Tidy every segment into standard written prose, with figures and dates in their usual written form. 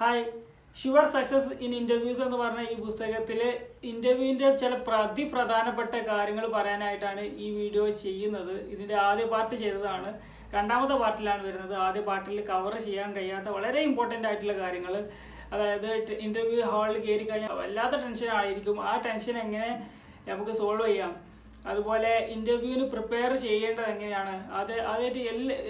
Hi sure success in interviews എന്ന് പറഞ്ഞ ഈ പുസ്തകത്തിൽ ഇൻ്റർവ്യൂവിൻ്റെ ചില പ്രധാനപ്പെട്ട കാര്യങ്ങൾ പറയാനായിട്ടാണ് ഈ വീഡിയോ ചെയ്യുന്നത്. ഇതിൻ്റെ ആദ്യ പാർട്ട് ചെയ്തതാണ്, രണ്ടാമത്തെ പാർട്ടിലാണ് വരുന്നത്. ആദ്യ പാർട്ടിൽ കവർ ചെയ്യാൻ കഴിയാത്ത വളരെ ഇമ്പോർട്ടൻ്റ് ആയിട്ടുള്ള കാര്യങ്ങൾ, അതായത് ഇൻ്റർവ്യൂ ഹാളിൽ കയറി കഴിഞ്ഞാൽ വല്ലാത്ത ടെൻഷൻ ആയിരിക്കും. ആ ടെൻഷൻ എങ്ങനെ നമുക്ക് സോൾവ് ചെയ്യാം, അതുപോലെ ഇൻ്റർവ്യൂവിന് പ്രിപ്പയർ ചെയ്യേണ്ടത് എങ്ങനെയാണ്, അതായിട്ട്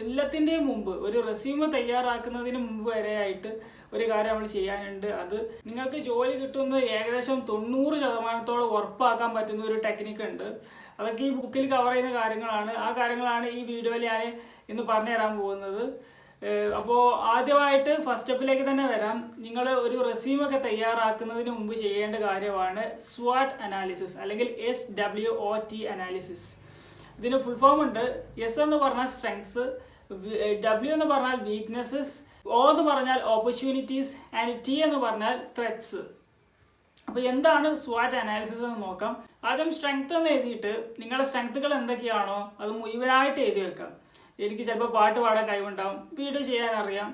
എല്ലാത്തിൻ്റെയും മുമ്പ് ഒരു റെസ്യൂമ് തയ്യാറാക്കുന്നതിന് മുമ്പ് വരെയായിട്ട് ഒരു കാര്യം നമ്മൾ ചെയ്യാനുണ്ട്. അത് നിങ്ങൾക്ക് ജോലി കിട്ടുന്നത് ഏകദേശം 90% ഉറപ്പാക്കാൻ പറ്റുന്ന ഒരു ടെക്നിക്ക് ഉണ്ട്. അതൊക്കെ ഈ ബുക്കിൽ കവർ ചെയ്യുന്ന കാര്യങ്ങളാണ്. ആ കാര്യങ്ങളാണ് ഈ വീഡിയോയിൽ ഞാൻ ഇന്ന് പറഞ്ഞു തരാൻ പോകുന്നത്. അപ്പോൾ ആദ്യമായിട്ട് ഫസ്റ്റ് സ്റ്റെപ്പിലേക്ക് തന്നെ വരാം. നിങ്ങൾ ഒരു റെസ്യൂമൊക്കെ തയ്യാറാക്കുന്നതിന് മുമ്പ് ചെയ്യേണ്ട കാര്യമാണ് SWOT അനാലിസിസ് അല്ലെങ്കിൽ SWOT അനാലിസിസ്. ഇതിന് ഫുൾ ഫോം ഉണ്ട്. S എന്ന് പറഞ്ഞാൽ സ്ട്രെങ്ത്സ്, W എന്ന് പറഞ്ഞാൽ വീക്ക്നെസ്സസ്, O എന്ന് പറഞ്ഞാൽ ഓപ്പർച്യൂണിറ്റീസ് ആൻഡ് T എന്ന് പറഞ്ഞാൽ ത്രെറ്റ്സ്. അപ്പോൾ എന്താണ് SWOT അനാലിസിസ് എന്ന് നോക്കാം. ആദ്യം സ്ട്രെങ്ത് എന്ന് എഴുതിയിട്ട് നിങ്ങളുടെ സ്ട്രെങ്ത്തുകൾ എന്തൊക്കെയാണോ അത് മുഴുവനായിട്ട് എഴുതി വെക്കാം. എനിക്ക് ചിലപ്പോൾ പാട്ട് പാടാൻ കഴിവുണ്ടാവും, വീഡിയോ ചെയ്യാൻ അറിയാം,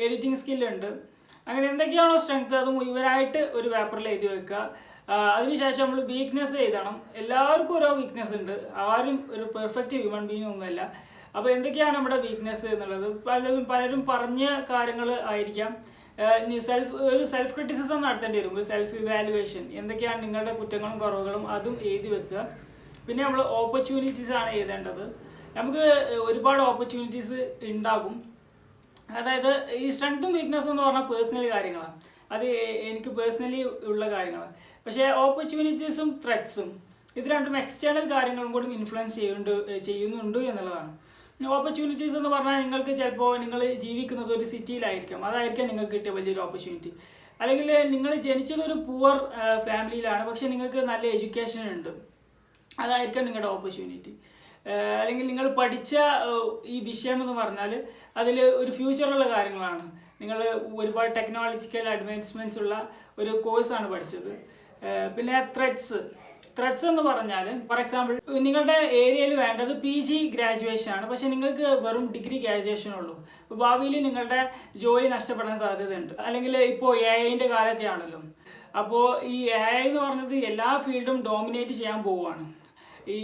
എഡിറ്റിംഗ് സ്കില്ലുണ്ട്, അങ്ങനെ എന്തൊക്കെയാണോ സ്ട്രെങ്ത് അത് മുഴുവനായിട്ട് ഒരു പേപ്പറിൽ എഴുതി വെക്കുക. അതിനുശേഷം നമ്മൾ വീക്ക്നെസ് എഴുതണം. എല്ലാവർക്കും ഓരോ വീക്ക്നെസ് ഉണ്ട്, ആരും ഒരു പെർഫെക്റ്റ് ഹ്യൂമൻ ബീങ് ഒന്നുമല്ല. അപ്പോൾ എന്തൊക്കെയാണ് നമ്മുടെ വീക്ക്നെസ് എന്നുള്ളത് പലരും പറഞ്ഞ കാര്യങ്ങൾ ആയിരിക്കാം. ഒരു സെൽഫ് ക്രിറ്റിസിസം നടത്തേണ്ടി വരും, ഒരു സെൽഫ് ഇവാലുവേഷൻ. എന്തൊക്കെയാണ് നിങ്ങളുടെ കുറ്റങ്ങളും കുറവുകളും അതും എഴുതി വെക്കുക. പിന്നെ നമ്മൾ ഓപ്പർച്യൂണിറ്റീസ് ആണ് എഴുതേണ്ടത്. നമുക്ക് ഒരുപാട് ഓപ്പർച്യൂണിറ്റീസ് ഉണ്ടാകും. അതായത് ഈ സ്ട്രെങ്ത്തും വീക്ക്നെസ്സും എന്ന് പറഞ്ഞാൽ പേഴ്സണലി കാര്യങ്ങളാണ്, അത് എനിക്ക് പേഴ്സണലി ഉള്ള കാര്യങ്ങളാണ്. പക്ഷേ ഓപ്പർച്യൂണിറ്റീസും ത്രെറ്റ്സും ഇത് രണ്ടും എക്സ്റ്റേണൽ കാര്യങ്ങളും കൂടി ഇൻഫ്ലുവൻസ് ചെയ്യുന്നുണ്ട് എന്നുള്ളതാണ്. ഓപ്പർച്യൂണിറ്റീസ് എന്ന് പറഞ്ഞാൽ നിങ്ങൾക്ക് ചിലപ്പോൾ നിങ്ങൾ ജീവിക്കുന്നത് ഒരു സിറ്റിയിലായിരിക്കും, അതായിരിക്കാം നിങ്ങൾക്ക് കിട്ടിയ വലിയൊരു ഓപ്പർച്യൂണിറ്റി. അല്ലെങ്കിൽ നിങ്ങൾ ജനിച്ചത് ഒരു പുവർ ഫാമിലിയിലാണ്, പക്ഷെ നിങ്ങൾക്ക് നല്ല എഡ്യൂക്കേഷൻ ഉണ്ട്, അതായിരിക്കാം നിങ്ങളുടെ ഓപ്പർച്യൂണിറ്റി. അല്ലെങ്കിൽ നിങ്ങൾ പഠിച്ച ഈ വിഷയം എന്ന് പറഞ്ഞാൽ അതിൽ ഒരു ഫ്യൂച്ചറുള്ള കാര്യങ്ങളാണ്. നിങ്ങൾ ഒരുപാട് ടെക്നോളജിക്കൽ അഡ്വാൻസ്മെൻറ്റ്സ് ഉള്ള ഒരു കോഴ്സാണ് പഠിച്ചത്. പിന്നെ ത്രെഡ്സ് എന്ന് പറഞ്ഞാൽ ഫോർ എക്സാമ്പിൾ നിങ്ങളുടെ ഏരിയയിൽ വേണ്ടത് PG ഗ്രാജുവേഷൻ ആണ്, പക്ഷെ നിങ്ങൾക്ക് വെറും ഡിഗ്രി ഗ്രാജുവേഷൻ ഉള്ളൂ. അപ്പോൾ ഭാവിയിൽ നിങ്ങളുടെ ജോലി നഷ്ടപ്പെടാൻ സാധ്യതയുണ്ട്. അല്ലെങ്കിൽ ഇപ്പോൾ AI കാലമൊക്കെ ആണല്ലോ. അപ്പോൾ ഈ AI എന്ന് പറഞ്ഞത് എല്ലാ ഫീൽഡും ഡോമിനേറ്റ് ചെയ്യാൻ പോവുകയാണ്.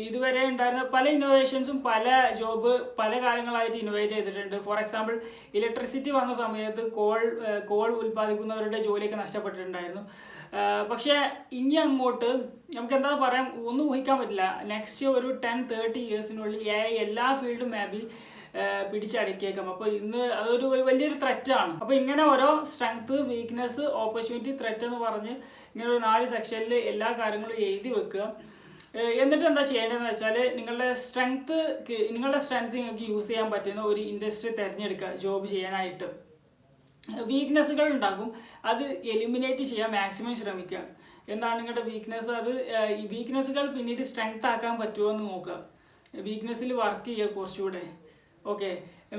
ഇതുവരെ ഉണ്ടായിരുന്ന പല ഇന്നോവേഷൻസും പല ജോബ് പല കാലങ്ങളായിട്ട് ഇന്നോവേറ്റ് ചെയ്തിട്ടുണ്ട്. ഫോർ എക്സാമ്പിൾ ഇലക്ട്രിസിറ്റി വന്ന സമയത്ത് കോൾ ഉൽപ്പാദിക്കുന്നവരുടെ ജോലിയൊക്കെ നഷ്ടപ്പെട്ടിട്ടുണ്ടായിരുന്നു. പക്ഷേ ഇനി അങ്ങോട്ട് നമുക്ക് എന്താ പറയാം, ഒന്നും ഊഹിക്കാൻ പറ്റില്ല. നെക്സ്റ്റ് ഒരു 10-30 ഇയേഴ്സിനുള്ളിൽ എല്ലാ ഫീൽഡും പിടിച്ചടക്കിയേക്കാം. അപ്പോൾ ഇന്ന് അതൊരു വലിയൊരു ത്രെറ്റാണ്. അപ്പോൾ ഇങ്ങനെ ഓരോ സ്ട്രെങ്ത്, വീക്ക്നെസ്, ഓപ്പർച്യൂണിറ്റി, ത്രെറ്റ് എന്ന് പറഞ്ഞ് ഇങ്ങനെ ഒരു 4 സെക്ഷനിൽ എല്ലാ കാര്യങ്ങളും എഴുതി വെക്കുക. എന്നിട്ട് എന്താ ചെയ്യേണ്ടതെന്ന് വെച്ചാൽ നിങ്ങളുടെ സ്ട്രെങ്ത് നിങ്ങൾക്ക് യൂസ് ചെയ്യാൻ പറ്റുന്ന ഒരു ഇൻഡസ്ട്രി തിരഞ്ഞെടുക്കുക ജോബ് ചെയ്യാനായിട്ട്. വീക്ക്നെസ്സുകൾ ഉണ്ടാകും, അത് എലിമിനേറ്റ് ചെയ്യാൻ മാക്സിമം ശ്രമിക്കുക. എന്താണ് നിങ്ങളുടെ വീക്ക്നെസ്, അത് ഈ വീക്ക്നെസ്സുകൾ പിന്നീട് സ്ട്രെങ്ത് ആക്കാൻ പറ്റുമോ എന്ന് നോക്കുക. വീക്ക്നെസ്സിൽ വർക്ക് ചെയ്യുക കുറച്ചുകൂടെ. ഓക്കെ,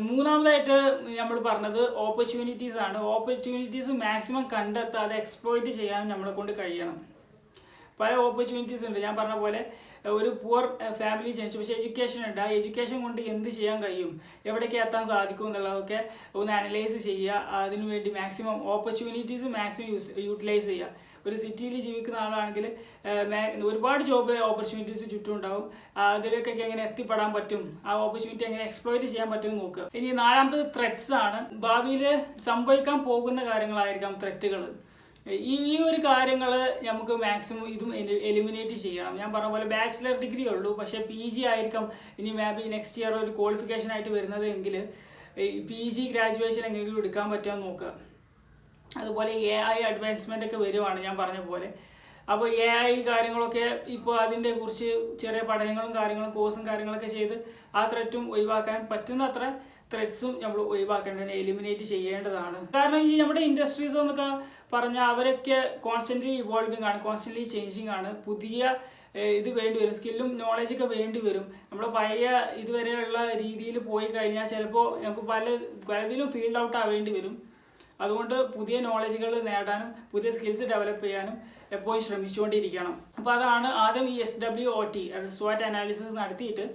മൂന്നാമതായിട്ട് നമ്മൾ പറഞ്ഞത് ഓപ്പർച്യൂണിറ്റീസ് ആണ്. ഓപ്പർച്യൂണിറ്റീസ് മാക്സിമം കണ്ടെത്തുക, അത് എക്സ്പ്ലോയിറ്റ് ചെയ്യാൻ നമ്മളെ കൊണ്ട് കഴിയണം. പല ഓപ്പർച്യൂണിറ്റീസ് ഉണ്ട്. ഞാൻ പറഞ്ഞ പോലെ ഒരു പുവർ ഫാമിലി ജനിച്ചു, പക്ഷേ എഡ്യൂക്കേഷൻ ഉണ്ട്. ആ എഡ്യൂക്കേഷൻ കൊണ്ട് എന്ത് ചെയ്യാൻ കഴിയും, എവിടേക്ക് എത്താൻ സാധിക്കും എന്നുള്ളതൊക്കെ ഒന്ന് അനലൈസ് ചെയ്യുക. അതിനുവേണ്ടി മാക്സിമം ഓപ്പർച്യൂണിറ്റീസ് യൂട്ടിലൈസ് ചെയ്യുക. ഒരു സിറ്റിയിൽ ജീവിക്കുന്ന ആളാണെങ്കിൽ ഒരുപാട് ജോബ് ഓപ്പർച്യൂണിറ്റീസ് ചുറ്റും ഉണ്ടാവും. അതിലേക്കൊക്കെ എങ്ങനെ എത്തിപ്പെടാൻ പറ്റും, ആ ഓപ്പർച്യൂണിറ്റി എങ്ങനെ എക്സ്പ്ലോയിറ്റ് ചെയ്യാൻ പറ്റും നോക്കുക. ഇനി നാലാമത്തത് ത്രെറ്റ്സ് ആണ്. ഭാവിയിൽ സംഭവിക്കാൻ പോകുന്ന കാര്യങ്ങളായിരിക്കാം ത്രെറ്റുകൾ. ഈ ഒരു കാര്യങ്ങൾ നമുക്ക് മാക്സിമം ഇതും എലിമിനേറ്റ് ചെയ്യണം. ഞാൻ പറഞ്ഞ പോലെ ബാച്ചിലർ ഡിഗ്രി ഉള്ളൂ, പക്ഷേ PG ആയിരിക്കാം ഇനി മേബി നെക്സ്റ്റ് ഇയർ ഒരു ക്വാളിഫിക്കേഷൻ ആയിട്ട് വരുന്നത് എങ്കിൽ PG ഗ്രാജുവേഷൻ എങ്ങനെയെങ്കിലും എടുക്കാൻ പറ്റുമെന്ന് നോക്കുക. അതുപോലെ AI അഡ്വാൻസ്മെൻ്റ് ഒക്കെ വരുവാണ് ഞാൻ പറഞ്ഞ പോലെ. അപ്പോൾ AI കാര്യങ്ങളൊക്കെ ഇപ്പോൾ അതിൻ്റെ കുറിച്ച് ചെറിയ പഠനങ്ങളും കാര്യങ്ങളും കോഴ്സും കാര്യങ്ങളൊക്കെ ചെയ്ത് ആ ത്രെറ്റും ഒഴിവാക്കാൻ പറ്റുന്നത്ര ത്രെറ്റ്സും നമ്മൾ ഒഴിവാക്കേണ്ടതിന് എലിമിനേറ്റ് ചെയ്യേണ്ടതാണ്. കാരണം ഈ നമ്മുടെ ഇൻഡസ്ട്രീസ് എന്നൊക്കെ പറഞ്ഞാൽ അവരൊക്കെ കോൺസ്റ്റൻ്റ്ലി ഇവോൾവിങ് ആണ്, കോൺസ്റ്റൻ്റ്ലി ചേഞ്ചിങ് ആണ്. പുതിയ ഇത് വേണ്ടി വരും, സ്കില്ലും നോളജൊക്കെ വേണ്ടി വരും. നമ്മൾ പഴയ ഇതുവരെയുള്ള രീതിയിൽ പോയി കഴിഞ്ഞാൽ ചിലപ്പോൾ നമുക്ക് പലതിലും ഫീൽഡ് ഔട്ട് ആവേണ്ടി വരും. അതുകൊണ്ട് പുതിയ നോളജുകൾ നേടാനും പുതിയ സ്കിൽസ് ഡെവലപ്പ് ചെയ്യാനും എപ്പോഴും ശ്രമിച്ചുകൊണ്ടിരിക്കണം. അപ്പോൾ അതാണ് ആദ്യം ഈ SWOT, അത് SWOT അനാലിസിസ് നടത്തിയിട്ട്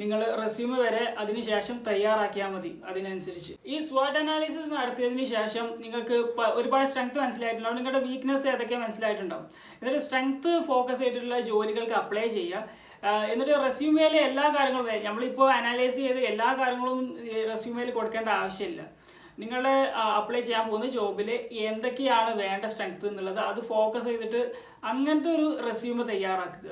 നിങ്ങൾ റെസ്യൂമ് വരെ അതിനുശേഷം തയ്യാറാക്കിയാൽ മതി. അതിനനുസരിച്ച് ഈ SWOT അനാലിസിസ് നടത്തിയതിന് ശേഷം നിങ്ങൾക്ക് ഒരുപാട് സ്ട്രെങ്ത് മനസ്സിലായിട്ടുണ്ടാവും, നിങ്ങളുടെ വീക്ക്നെസ് ഏതൊക്കെ മനസ്സിലായിട്ടുണ്ടാവും. എന്നിട്ട് സ്ട്രെങ്ത് ഫോക്കസ് ചെയ്തിട്ടുള്ള ജോലികൾക്ക് അപ്ലൈ ചെയ്യുക. എന്നിട്ട് റെസ്യൂമേലെ എല്ലാ കാര്യങ്ങളും നമ്മളിപ്പോൾ അനലൈസ് ചെയ്ത് എല്ലാ കാര്യങ്ങളും റെസ്യൂമേൽ കൊടുക്കേണ്ട ആവശ്യമില്ല. നിങ്ങളുടെ അപ്ലൈ ചെയ്യാൻ പോകുന്ന ജോബിൽ എന്തൊക്കെയാണ് വേണ്ട സ്ട്രെങ്ത് എന്നുള്ളത് അത് ഫോക്കസ് ചെയ്തിട്ട് അങ്ങനത്തെ ഒരു റെസ്യൂമ് തയ്യാറാക്കുക.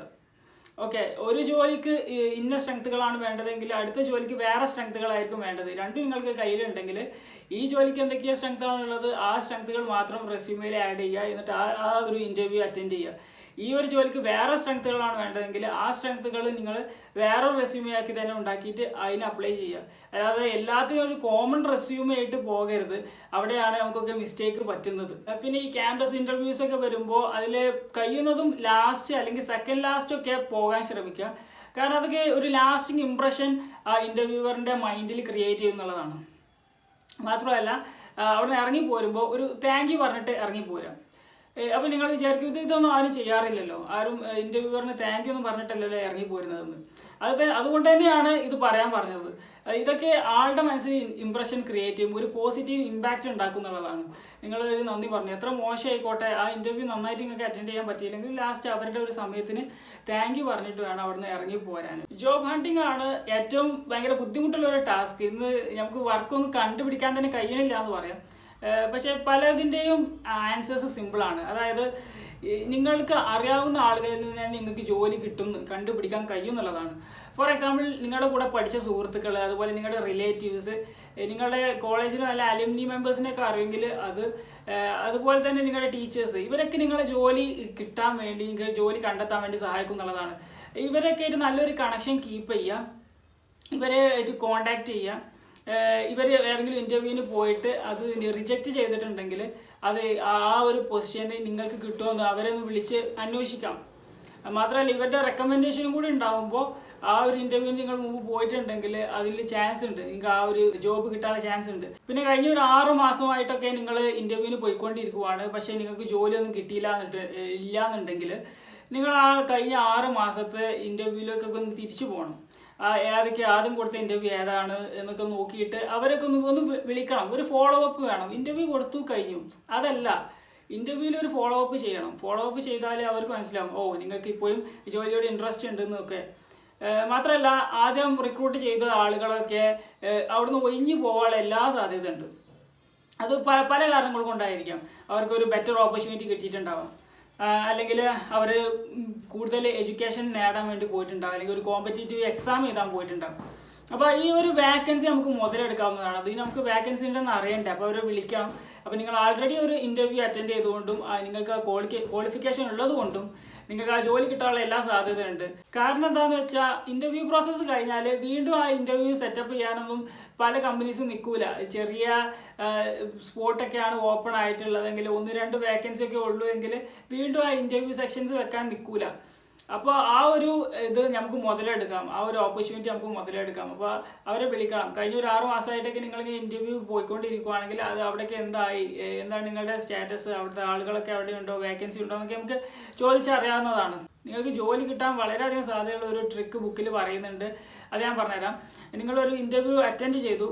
ഓക്കെ, ഒരു ജോലിക്ക് ഇന്ന സ്ട്രെങ്ത്തുകളാണ് വേണ്ടതെങ്കിൽ അടുത്ത ജോലിക്ക് വേറെ സ്ട്രെങ്ത്തുകളായിരിക്കും വേണ്ടത്. രണ്ടും നിങ്ങൾക്ക് കയ്യിലുണ്ടെങ്കിൽ ഈ ജോലിക്ക് എന്തൊക്കെയാണ് സ്ട്രെങ്ത്താണുള്ളത് ആ സ്ട്രെങ്ത്തുകൾ മാത്രം റെസ്യൂമേയിൽ ആഡ് ചെയ്യുക. എന്നിട്ട് ആ ഒരു ഇൻ്റർവ്യൂ അറ്റൻഡ് ചെയ്യുക. ഈ ഒരു ജോലിക്ക് വേറെ സ്ട്രെങ്ത്തുകളാണ് വേണ്ടതെങ്കിൽ ആ സ്ട്രെങ്ത്തുകൾ നിങ്ങൾ വേറെ റെസ്യൂമേ ആക്കി തന്നെ ഉണ്ടാക്കിയിട്ട് അതിന് അപ്ലൈ ചെയ്യുക. അതായത് എല്ലാത്തിനും ഒരു കോമൺ റെസ്യൂമേ ആയിട്ട് പോകരുത്. അവിടെയാണ് നമുക്കൊക്കെ മിസ്റ്റേക്ക് പറ്റുന്നത്. പിന്നെ ഈ ക്യാമ്പസ് ഇൻ്റർവ്യൂസ് ഒക്കെ വരുമ്പോൾ അതിൽ കഴിയുന്നതും ലാസ്റ്റ് അല്ലെങ്കിൽ സെക്കൻഡ് ലാസ്റ്റ് ഒക്കെ പോകാൻ ശ്രമിക്കുക. കാരണം അതൊക്കെ ഒരു ലാസ്റ്റിംഗ് ഇംപ്രഷൻ ആ ഇൻ്റർവ്യൂവറിൻ്റെ മൈൻഡിൽ ക്രിയേറ്റ് ചെയ്യുന്നുള്ളതാണ്. മാത്രമല്ല അവിടെ നിന്ന് ഇറങ്ങിപ്പോരുമ്പോൾ ഒരു താങ്ക് യു പറഞ്ഞിട്ട് ഇറങ്ങിപ്പോരാം. അപ്പോൾ നിങ്ങൾ വിചാരിക്കും ഇതൊന്നും ആരും ചെയ്യാറില്ലല്ലോ, ആരും ഇൻ്റർവ്യൂവറിന് താങ്ക് യു ഒന്നും പറഞ്ഞിട്ടല്ലല്ലോ ഇറങ്ങി പോരുന്നതെന്ന്. അതുകൊണ്ട് തന്നെയാണ് ഇത് പറയാൻ പറഞ്ഞത്. ഇതൊക്കെ ആളുടെ മനസ്സിൽ ഇംപ്രഷൻ ക്രിയേറ്റ് ചെയ്യും, ഒരു പോസിറ്റീവ് ഇമ്പാക്റ്റ് ഉണ്ടാക്കും എന്നുള്ളതാണ്. നിങ്ങൾ ഒരു നന്ദി പറഞ്ഞു, എത്ര മോശമായിക്കോട്ടെ ആ ഇൻ്റർവ്യൂ നന്നായിട്ട് നിങ്ങൾക്ക് അറ്റൻഡ് ചെയ്യാൻ പറ്റിയില്ലെങ്കിൽ ലാസ്റ്റ് അവരുടെ ഒരു സമയത്തിന് താങ്ക് യു പറഞ്ഞിട്ട് വേണം അവിടെ നിന്ന് ഇറങ്ങി പോരാൻ. ജോബ് ഹണ്ടിങ് ആണ് ഏറ്റവും ഭയങ്കര ബുദ്ധിമുട്ടുള്ള ഒരു ടാസ്ക്. ഇന്ന് നമുക്ക് വർക്കൊന്നും കണ്ടുപിടിക്കാൻ തന്നെ കഴിയണില്ല എന്ന് പറയാം. പക്ഷെ പലതിൻ്റെയും ആൻസേഴ്സ് സിമ്പിളാണ്. അതായത് നിങ്ങൾക്ക് അറിയാവുന്ന ആളുകളിൽ നിന്ന് തന്നെ നിങ്ങൾക്ക് ജോലി കിട്ടും, കണ്ടുപിടിക്കാൻ കഴിയും എന്നുള്ളതാണ്. ഫോർ എക്സാമ്പിൾ, നിങ്ങളുടെ കൂടെ പഠിച്ച സുഹൃത്തുക്കൾ, അതുപോലെ നിങ്ങളുടെ റിലേറ്റീവ്സ്, നിങ്ങളുടെ കോളേജിൽ നല്ല അലുമിനി മെമ്പേഴ്സിനൊക്കെ അറിയുമെങ്കിൽ അതുപോലെ തന്നെ നിങ്ങളുടെ ടീച്ചേഴ്സ്, ഇവരൊക്കെ നിങ്ങളുടെ ജോലി കിട്ടാൻ വേണ്ടി, നിങ്ങൾക്ക് ജോലി കണ്ടെത്താൻ വേണ്ടി സഹായിക്കും എന്നുള്ളതാണ്. ഇവരൊക്കെ ആയിട്ട് നല്ലൊരു കണക്ഷൻ കീപ്പ് ചെയ്യുക, ഇവരെ ആയിട്ട് കോണ്ടാക്ട് ചെയ്യുക. ഇവർ ഏതെങ്കിലും ഇൻ്റർവ്യൂവിന് പോയിട്ട് അത് റിജക്റ്റ് ചെയ്തിട്ടുണ്ടെങ്കിൽ അത് ആ ഒരു പൊസിഷന് നിങ്ങൾക്ക് കിട്ടുമെന്ന് അവരെ ഒന്ന് വിളിച്ച് അന്വേഷിക്കാം. മാത്രമല്ല ഇവരുടെ റെക്കമെൻഡേഷനും കൂടി ഉണ്ടാകുമ്പോൾ ആ ഒരു ഇൻ്റർവ്യൂവിന് നിങ്ങൾ മുമ്പ് പോയിട്ടുണ്ടെങ്കിൽ അതിൽ ചാൻസ് ഉണ്ട്, നിങ്ങൾക്ക് ആ ഒരു ജോബ് കിട്ടാനുള്ള ചാൻസ് ഉണ്ട്. പിന്നെ കഴിഞ്ഞ ഒരു 6 മാസമായിട്ടൊക്കെ നിങ്ങൾ ഇൻ്റർവ്യൂവിന് പോയിക്കൊണ്ടിരിക്കുവാണ്, പക്ഷേ നിങ്ങൾക്ക് ജോലിയൊന്നും ഇല്ലാന്നുണ്ടെങ്കിൽ നിങ്ങൾ ആ കഴിഞ്ഞ 6 മാസത്തെ ഇൻ്റർവ്യൂവിലേക്കൊക്കെ ഒന്ന് തിരിച്ചു പോകണം. ഏതൊക്കെ ആദ്യം കൊടുത്ത ഇൻ്റർവ്യൂ ഏതാണ് എന്നൊക്കെ നോക്കിയിട്ട് അവരൊക്കെ ഒന്ന് വിളിക്കണം. ഒരു ഫോളോ അപ്പ് വേണം. ഇൻ്റർവ്യൂ കൊടുത്തു കഴിഞ്ഞു അതല്ല, ഇൻ്റർവ്യൂവിൽ ഒരു ഫോളോ അപ്പ് ചെയ്യണം. ഫോളോ അപ്പ് ചെയ്താലേ അവർക്ക് മനസ്സിലാവും ഓ നിങ്ങൾക്ക് ഇപ്പോഴും ജോലിയോട് ഇൻട്രസ്റ്റ് ഉണ്ടെന്നൊക്കെ. മാത്രമല്ല ആദ്യം റിക്രൂട്ട് ചെയ്ത ആളുകളൊക്കെ അവിടുന്ന് ഒഴിഞ്ഞു പോകാനുള്ള എല്ലാ സാധ്യതയുണ്ട്. അത് പല കാരണങ്ങൾ കൊണ്ടായിരിക്കാം. അവർക്കൊരു ബെറ്റർ ഓപ്പർച്യൂണിറ്റി കിട്ടിയിട്ടുണ്ടാവാം, അല്ലെങ്കിൽ അവർ കൂടുതൽ എഡ്യൂക്കേഷൻ നേടാൻ വേണ്ടി പോയിട്ടുണ്ടാവും, അല്ലെങ്കിൽ ഒരു കോമ്പറ്റേറ്റീവ് എക്സാം എഴുതാൻ പോയിട്ടുണ്ടാവും. അപ്പോൾ ഈ ഒരു വാക്കൻസി നമുക്ക് മുതലെടുക്കാവുന്നതാണ്. അതിന് നമുക്ക് വാക്കൻസി ഉണ്ടെന്ന് അറിയണ്ടേ, അപ്പോൾ അവരെ വിളിക്കണം. അപ്പോൾ നിങ്ങൾ ആൾറെഡി ഒരു ഇൻ്റർവ്യൂ അറ്റൻഡ് ചെയ്തുകൊണ്ടും നിങ്ങൾക്ക് ആ ക്വാളിഫിക്കേഷൻ ഉള്ളത് കൊണ്ടും നിങ്ങൾക്ക് ആ ജോലി കിട്ടാനുള്ള എല്ലാ സാധ്യതയുണ്ട്. കാരണം എന്താണെന്ന് വെച്ചാൽ ഇൻ്റർവ്യൂ പ്രോസസ്സ് കഴിഞ്ഞാൽ വീണ്ടും ആ ഇൻ്റർവ്യൂ സെറ്റപ്പ് ചെയ്യാനൊന്നും പല കമ്പനീസും നിൽക്കൂല. ചെറിയ സ്പോട്ടൊക്കെയാണ് ഓപ്പൺ ആയിട്ടുള്ളതെങ്കിൽ 1-2 വേക്കൻസി ഒക്കെ ഉള്ളൂ എങ്കിൽ വീണ്ടും ആ ഇൻ്റർവ്യൂ സെക്ഷൻസ് വെക്കാൻ നിൽക്കൂല. അപ്പോൾ ആ ഒരു ഇത് നമുക്ക് മുതലെടുക്കാം, ആ ഒരു ഓപ്പർച്യൂണിറ്റി നമുക്ക് മുതലെടുക്കാം. അപ്പോൾ അവരെ വിളിക്കണം. കഴിഞ്ഞ ഒരു 6 മാസമായിട്ടൊക്കെ നിങ്ങളിങ്ങനെ ഇൻ്റർവ്യൂ പോയിക്കൊണ്ടിരിക്കുകയാണെങ്കിൽ അത് അവിടേക്ക് എന്താണ് നിങ്ങളുടെ സ്റ്റാറ്റസ്, അവിടുത്തെ ആളുകളൊക്കെ അവിടെ ഉണ്ടോ, വേക്കൻസി ഉണ്ടോ എന്നൊക്കെ നമുക്ക് ചോദിച്ചറിയാവുന്നതാണ്. നിങ്ങൾക്ക് ജോലി കിട്ടാൻ വളരെയധികം സാധ്യതയുള്ള ഒരു ട്രിക്ക് ബുക്കിൽ പറയുന്നുണ്ട്, അത് ഞാൻ പറഞ്ഞുതരാം. നിങ്ങളൊരു ഇൻ്റർവ്യൂ അറ്റൻഡ് ചെയ്തു,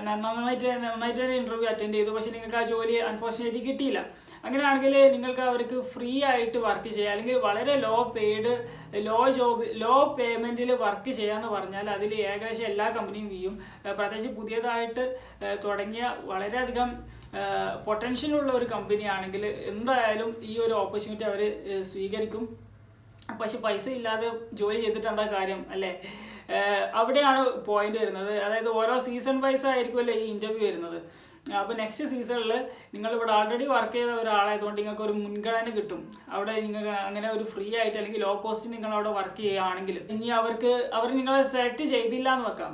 നന്നായിട്ട് തന്നെ ഇൻ്റർവ്യൂ അറ്റൻഡ് ചെയ്തു, പക്ഷേ നിങ്ങൾക്ക് ആ ജോലി അൺഫോർച്ചുനേറ്റ്ലി കിട്ടിയില്ല. അങ്ങനെയാണെങ്കിൽ നിങ്ങൾക്ക് അവർക്ക് ഫ്രീ ആയിട്ട് വർക്ക് ചെയ്യാം, അല്ലെങ്കിൽ വളരെ ലോ പേയ്മെൻറ്റിൽ വർക്ക് ചെയ്യാമെന്ന് പറഞ്ഞാൽ അതിൽ ഏകദേശം എല്ലാ കമ്പനിയും ചെയ്യും. പ്രത്യേകിച്ച് പുതിയതായിട്ട് തുടങ്ങിയ വളരെയധികം പൊട്ടൻഷ്യലുള്ള ഒരു കമ്പനിയാണെങ്കിൽ എന്തായാലും ഈ ഒരു ഓപ്പർച്യൂണിറ്റി അവർ സ്വീകരിക്കും. പക്ഷെ പൈസ ഇല്ലാതെ ജോലി ചെയ്തിട്ട് എന്താ കാര്യം അല്ലേ? അവിടെയാണ് പോയിന്റ് വരുന്നത്. അതായത് ഓരോ സീസൺ വൈസ് ആയിരിക്കുമല്ലോ ഈ ഇൻ്റർവ്യൂ വരുന്നത്. അപ്പോൾ നെക്സ്റ്റ് സീസണിൽ നിങ്ങൾ ഇവിടെ ആൾറെഡി വർക്ക് ചെയ്ത ഒരാളായതുകൊണ്ട് നിങ്ങൾക്ക് ഒരു മുൻഗണന കിട്ടും. അവിടെ നിങ്ങൾക്ക് അങ്ങനെ ഒരു ഫ്രീ ആയിട്ട് അല്ലെങ്കിൽ ലോ കോസ്റ്റ് നിങ്ങൾ അവിടെ വർക്ക് ചെയ്യുകയാണെങ്കിൽ ഇനി അവർ നിങ്ങളെ സെലക്ട് ചെയ്തില്ല എന്ന് വെക്കാം.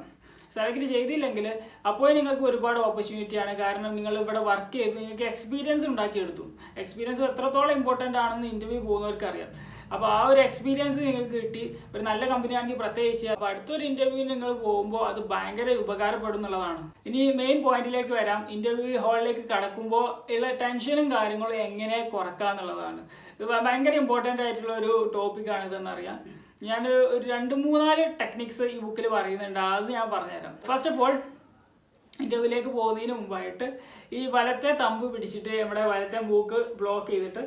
സെലക്ട് ചെയ്തില്ലെങ്കിൽ അപ്പോൾ നിങ്ങൾക്ക് ഒരുപാട് ഓപ്പർച്യൂണിറ്റിയാണ്. കാരണം നിങ്ങൾ ഇവിടെ വർക്ക് ചെയ്ത് നിങ്ങൾക്ക് എക്സ്പീരിയൻസ് ഉണ്ടാക്കിയെടുത്തു. എക്സ്പീരിയൻസ് എത്രത്തോളം ഇമ്പോർട്ടൻ്റ് ആണെന്ന് ഇൻ്റർവ്യൂ പോകുന്നവർക്ക് അറിയാം. അപ്പോൾ ആ ഒരു എക്സ്പീരിയൻസ് നിങ്ങൾക്ക് കിട്ടി. ഒരു നല്ല കമ്പനി ആണെങ്കിൽ പ്രത്യേകിച്ച് അപ്പോൾ അടുത്തൊരു ഇൻ്റർവ്യൂ നിങ്ങൾ പോകുമ്പോൾ അത് ഭയങ്കര ഉപകാരപ്പെടും എന്നുള്ളതാണ്. ഇനി മെയിൻ പോയിന്റിലേക്ക് വരാം. ഇൻ്റർവ്യൂ ഹാളിലേക്ക് കടക്കുമ്പോൾ ഉള്ള ടെൻഷനും കാര്യങ്ങളും എങ്ങനെ കുറക്കുക എന്നുള്ളതാണ്. ഇത് ഭയങ്കര ഇമ്പോർട്ടൻ്റ് ആയിട്ടുള്ള ഒരു ടോപ്പിക്കാണ് ഇതെന്നറിയാം. ഞാൻ ഒരു 2-3 ടെക്നിക്സ് ഈ ബുക്കിൽ പറയുന്നുണ്ട്. അത് ഞാൻ പറഞ്ഞുതരാം. ഫസ്റ്റ് ഓഫ് ഓൾ, ഇന്റർവ്യൂവിലേക്ക് പോകുന്നതിന് മുമ്പായിട്ട് ഈ വലത്തെ തമ്പ് പിടിച്ചിട്ട് നമ്മുടെ വലത്തെ മൂക്ക് ബ്ലോക്ക് ചെയ്തിട്ട്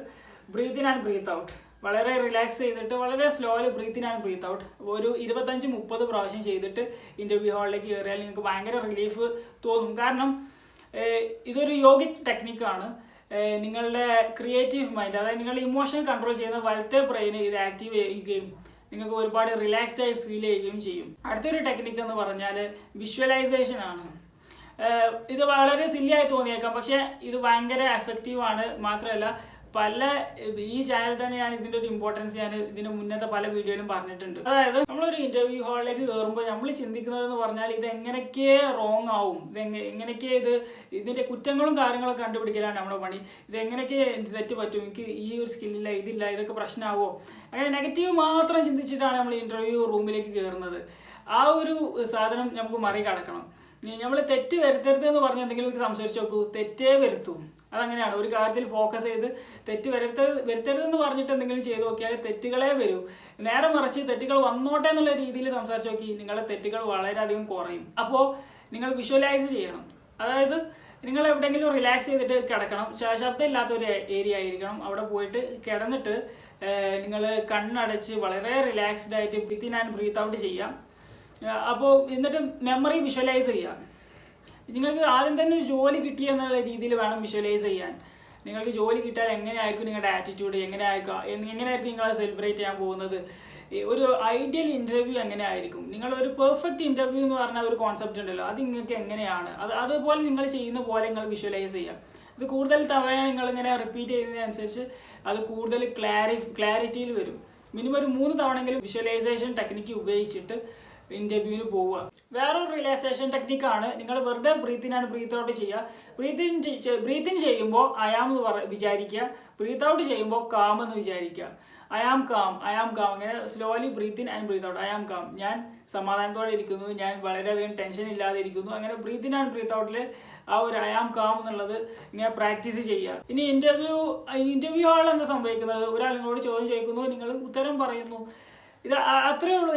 breathe in and breathe out വളരെ റിലാക്സ് ചെയ്തിട്ട് വളരെ slowly breathe in and breathe out ഒരു 25-30 പ്രാവശ്യം ചെയ്തിട്ട് ഇന്റർവ്യൂ ഹാളിലേക്ക് കയറിയാൽ നിങ്ങൾക്ക് ഭയങ്കര റിലീഫ് തോന്നും. കാരണം ഇതൊരു യോഗിക് ടെക്നിക്കാണ്. നിങ്ങളുടെ ക്രിയേറ്റീവ് മൈൻഡ്, അതായത് നിങ്ങളുടെ ഇമോഷൻ കൺട്രോൾ ചെയ്യുന്ന വലത്തെ ബ്രെയിൻ ഇത് ആക്റ്റീവ് ചെയ്യുകയും നിങ്ങൾക്ക് ഒരുപാട് റിലാക്സ്ഡ് ആയി ഫീൽ ചെയ്യുകയും ചെയ്യും. അടുത്തൊരു ടെക്നിക്ക് എന്ന് പറഞ്ഞാൽ വിഷ്വലൈസേഷൻ ആണ്. ഇത് വളരെ സില്ലിയായി തോന്നിയേക്കാം, പക്ഷെ ഇത് ഭയങ്കര എഫക്റ്റീവാണ്. മാത്രമല്ല ഈ ചാനൽ തന്നെ ഞാൻ ഇതിന്റെ ഒരു ഇമ്പോർട്ടൻസ് ഞാൻ ഇതിന് മുന്നത്തെ പല വീഡിയോയിലും പറഞ്ഞിട്ടുണ്ട്. അതായത് നമ്മളൊരു ഇന്റർവ്യൂ ഹാളിലേക്ക് കയറുമ്പോൾ നമ്മൾ ചിന്തിക്കുന്നത് എന്ന് പറഞ്ഞാൽ ഇത് എങ്ങനെയൊക്കെ റോങ് ആവും, എങ്ങനെയൊക്കെ ഇതിന്റെ കുറ്റങ്ങളും കാര്യങ്ങളും കണ്ടുപിടിക്കലാണ് നമ്മുടെ പണി. ഇത് എങ്ങനെയൊക്കെ തെറ്റ് പറ്റും, എനിക്ക് ഈ ഒരു സ്കില്ലില്ല, ഇതില്ല, ഇതൊക്കെ പ്രശ്നമാവോ, അങ്ങനെ നെഗറ്റീവ് മാത്രം ചിന്തിച്ചിട്ടാണ് നമ്മൾ ഇന്റർവ്യൂ റൂമിലേക്ക് കയറുന്നത്. ആ ഒരു സാധനം നമുക്ക് മറികടക്കണം. നമ്മൾ തെറ്റ് വരുത്തരുത് എന്ന് പറഞ്ഞ് എന്തെങ്കിലും സംസാരിച്ച് നോക്കൂ, തെറ്റേ വരുത്തും. അതങ്ങനെയാണ്. ഒരു കാര്യത്തിൽ ഫോക്കസ് ചെയ്ത് തെറ്റ് വരുത്തരുതെന്ന് പറഞ്ഞിട്ട് എന്തെങ്കിലും ചെയ്ത് നോക്കിയാൽ തെറ്റുകളെ വരൂ. നേരെ മറിച്ച് തെറ്റുകൾ വന്നോട്ടെ എന്നുള്ള രീതിയിൽ സംസാരിച്ച് നോക്കി നിങ്ങളുടെ തെറ്റുകൾ വളരെയധികം കുറയും. അപ്പോൾ നിങ്ങൾ വിഷ്വലൈസ് ചെയ്യണം. അതായത് നിങ്ങൾ എവിടെയെങ്കിലും റിലാക്സ് ചെയ്തിട്ട് കിടക്കണം. ശബ്ദം ഇല്ലാത്ത ഒരു ഏരിയ ആയിരിക്കണം. അവിടെ പോയിട്ട് കിടന്നിട്ട് നിങ്ങൾ കണ്ണടച്ച് വളരെ റിലാക്സ്ഡ് ആയിട്ട് breathe in and breathe out ചെയ്യാം. അപ്പോൾ എന്നിട്ട് മെമ്മറി വിഷ്വലൈസ് ചെയ്യാം. നിങ്ങൾക്ക് ആദ്യം തന്നെ ഒരു ജോലി കിട്ടിയെന്നുള്ള രീതിയിൽ വേണം വിഷ്വലൈസ് ചെയ്യാൻ. നിങ്ങൾക്ക് ജോലി കിട്ടിയാൽ എങ്ങനെയായിരിക്കും നിങ്ങളുടെ ആറ്റിറ്റ്യൂഡ്, എങ്ങനെയായിരിക്കും നിങ്ങൾ സെലിബ്രേറ്റ് ചെയ്യാൻ പോകുന്നത്, ഒരു ഐഡിയൽ ഇൻ്റർവ്യൂ എങ്ങനെ ആയിരിക്കും, നിങ്ങളൊരു പെർഫെക്റ്റ് ഇൻ്റർവ്യൂ എന്ന് പറഞ്ഞ ഒരു കോൺസെപ്റ്റ് ഉണ്ടല്ലോ, അത് നിങ്ങൾക്ക് എങ്ങനെയാണ്, അതുപോലെ നിങ്ങൾ ചെയ്യുന്ന പോലെ നിങ്ങൾ വിഷ്വലൈസ് ചെയ്യാം. ഇത് കൂടുതൽ തവണ നിങ്ങളിങ്ങനെ റിപ്പീറ്റ് ചെയ്യുന്നതിനനുസരിച്ച് അത് കൂടുതൽ ക്ലാരിറ്റിയിൽ വരും. മിനിമം ഒരു 3 തവണയെങ്കിലും വിഷ്വലൈസേഷൻ ടെക്നിക്ക് ഉപയോഗിച്ചിട്ട് ഇന്റർവ്യൂവിന് പോവുക. വേറൊരു റിലാക്സേഷൻ ടെക്നിക്കാണ്. നിങ്ങൾ വെറുതെ breathe in and breathe out ചെയ്യുക. ബ്രീത്ത് ഇൻ ചെയ്യുമ്പോൾ അയാം എന്ന് വിചാരിക്കുക, ബ്രീത്ത് ഔട്ട് ചെയ്യുമ്പോൾ കാം എന്ന് വിചാരിക്കുക. ഐ ആം കാം അങ്ങനെ slowly breathe in and breathe out. I am calm, ഞാൻ സമാധാനത്തോടെ ഇരിക്കുന്നു, ഞാൻ വളരെയധികം ടെൻഷൻ ഇല്ലാതെ ഇരിക്കുന്നു. അങ്ങനെ ബ്രീത്ത് ഇൻ ആൻഡ് ബ്രീത്ത് ഔട്ടിൽ ആ ഒരു ഐ ആം കാം എന്നുള്ളത് ഇങ്ങനെ പ്രാക്ടീസ് ചെയ്യുക. ഇനി ഇന്റർവ്യൂ ഹാളിൽ എന്താ സംഭവിക്കുന്നത്? ഒരാൾ നിങ്ങളോട് ചോദ്യം ചോദിക്കുന്നു, നിങ്ങൾ ഉത്തരം പറയുന്നു. ഇത് അത്രേ ഉള്ളൂ.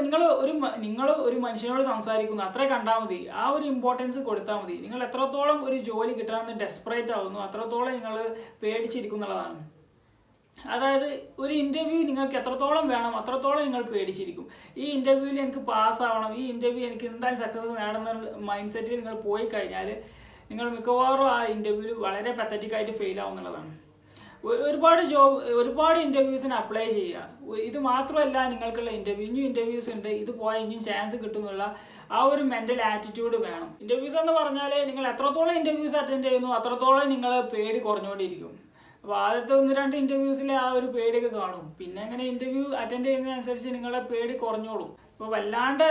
നിങ്ങൾ ഒരു മനുഷ്യനോട് സംസാരിക്കുന്നു, അത്രേ കണ്ടാൽ മതി. ആ ഒരു ഇമ്പോർട്ടൻസ് കൊടുത്താൽ മതി. നിങ്ങൾ എത്രത്തോളം ഒരു ജോലി കിട്ടണമെന്ന് ഡെസ്പറേറ്റ് ആവുന്നു, അത്രത്തോളം നിങ്ങൾ പേടിച്ചിരിക്കുന്നുള്ളതാണ്. അതായത് ഒരു ഇന്റർവ്യൂ നിങ്ങൾക്ക് എത്രത്തോളം വേണം അത്രത്തോളം നിങ്ങൾ പേടിച്ചിരിക്കും. ഈ ഇന്റർവ്യൂവിൽ എനിക്ക് പാസ്സാവണം, ഈ ഇന്റർവ്യൂ എനിക്ക് എന്തായാലും സക്സസ് നേടുന്ന മൈൻഡ് സെറ്റിൽ നിങ്ങൾ പോയി കഴിഞ്ഞാൽ നിങ്ങൾ മിക്കവാറും ആ ഇന്റർവ്യൂവിൽ വളരെ പത്തറ്റിക്കായിട്ട് ഫെയിൽ ആവുന്നുള്ളതാണ്. ഒരുപാട് ഇന്റർവ്യൂസിന് അപ്ലൈ ചെയ്യുക. ഇത് മാത്രമല്ല നിങ്ങൾക്കുള്ള ഇനിയും ഇന്റർവ്യൂസ് ഉണ്ട്, ഇത് പോയാൽ ഇനിയും ചാൻസ് കിട്ടുന്നുള്ള ആ ഒരു മെന്റൽ ആറ്റിറ്റ്യൂഡ് വേണം. ഇന്റർവ്യൂസ് എന്ന് പറഞ്ഞാൽ നിങ്ങൾ എത്രത്തോളം ഇന്റർവ്യൂസ് അറ്റൻഡ് ചെയ്യുന്നു അത്രത്തോളം നിങ്ങൾ പേടി കുറഞ്ഞുകൊണ്ടിരിക്കും. അപ്പോൾ ആദ്യത്തെ 1-2 ഇന്റർവ്യൂസിൽ ആ ഒരു പേടിയൊക്കെ കാണും. പിന്നെ അങ്ങനെ ഇന്റർവ്യൂ അറ്റൻഡ് ചെയ്യുന്നതനുസരിച്ച് നിങ്ങളുടെ പേടി കുറഞ്ഞോളും. അപ്പോൾ വല്ലാണ്ട്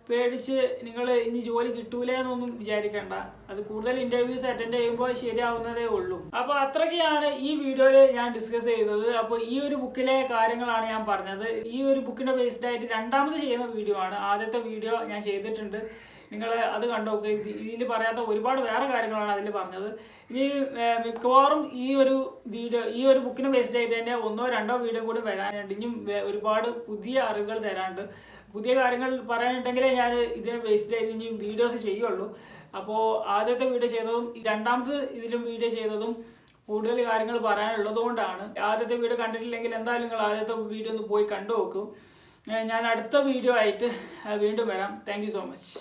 പേടിച്ച് നിങ്ങൾ ഇനി ജോലി കിട്ടൂലേ എന്നൊന്നും വിചാരിക്കേണ്ട. അത് കൂടുതൽ ഇന്റർവ്യൂസ് അറ്റൻഡ് ചെയ്യുമ്പോൾ ശരിയാവുന്നതേ ഉള്ളൂ. അപ്പോൾ അത്രയ്ക്കാണ് ഈ വീഡിയോയിൽ ഞാൻ ഡിസ്കസ് ചെയ്തത്. അപ്പോൾ ഈ ഒരു ബുക്കിലെ കാര്യങ്ങളാണ് ഞാൻ പറഞ്ഞത്. ഈ ഒരു ബുക്കിന്റെ ബേസ്ഡ് ആയിട്ട് രണ്ടാമത് ചെയ്യുന്ന വീഡിയോ ആണ്. ആദ്യത്തെ വീഡിയോ ഞാൻ ചെയ്തിട്ടുണ്ട്, നിങ്ങൾ അത് കണ്ടോക്ക്. ഇതിൽ പറയാത്ത ഒരുപാട് വേറെ കാര്യങ്ങളാണ് അതിൽ പറഞ്ഞത്. ഇനി മിക്കവാറും ഈ ഒരു ബുക്കിനെ ബേസ്ഡ് ആയിട്ട് തന്നെ 1-2 വീഡിയോ കൂടി വരാനുണ്ട്. ഇനിയും ഒരുപാട് പുതിയ അറിവുകൾ തരാനുണ്ട്. പുതിയ കാര്യങ്ങൾ പറയാനുണ്ടെങ്കിലേ ഞാൻ ഇതിനെ ബേസ്ഡ് ആയിട്ട് ഇനി വീഡിയോസ് ചെയ്യുള്ളൂ. അപ്പോൾ ആദ്യത്തെ വീഡിയോ ചെയ്തതും രണ്ടാമത് ഇതിലും വീഡിയോ ചെയ്തതും കൂടുതൽ കാര്യങ്ങൾ പറയാനുള്ളത് കൊണ്ടാണ്. ആദ്യത്തെ വീഡിയോ കണ്ടിട്ടില്ലെങ്കിൽ എന്തായാലും നിങ്ങൾ ആദ്യത്തെ വീഡിയോ ഒന്ന് പോയി കണ്ടു നോക്കൂ. ഞാൻ അടുത്ത വീഡിയോ ആയിട്ട് വീണ്ടും വരാം. Thank you so much.